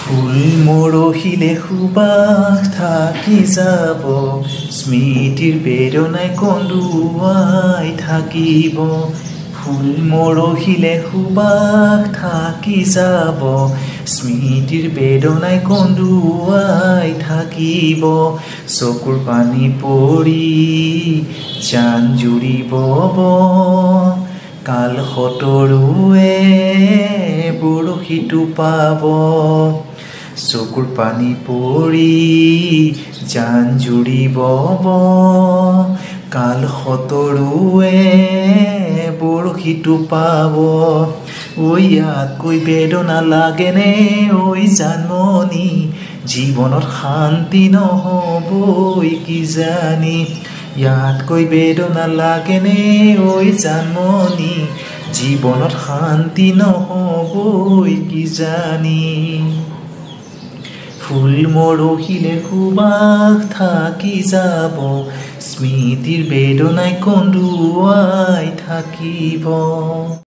ফুল মৰহিলে সুবাস থাকি যাব, স্মৃতিৰ বেদনাই কন্দুৱাই থাকিব। ফুল মৰহিলে সুবাস থাকি যাব, স্মৃতিৰ বেদনাই কন্দুৱাই থাকিব। চকুৰ পানী পৰি জান জুৰিব, কাল সতৰুৱে বৰশী টোপাব। চকুৰ পানী পৰি জান জুৰিব, কাল সতৰুৱে বৰশী টোপাব। ঐ ইয়াতকৈ বেদনা লাগেনে ঐ জানমণি, জীৱনত শান্তি নহ'বই কিজানি। ইয়াতকৈ বেদনা লাগেনে ঐ জানমণি, জীৱনত শান্তি নহ'বই কিজানি। ফুল মৰহিলে সুবাস থাকি যাব, স্মৃতিৰ বেদনাই কন্দুৱাই থাকিব।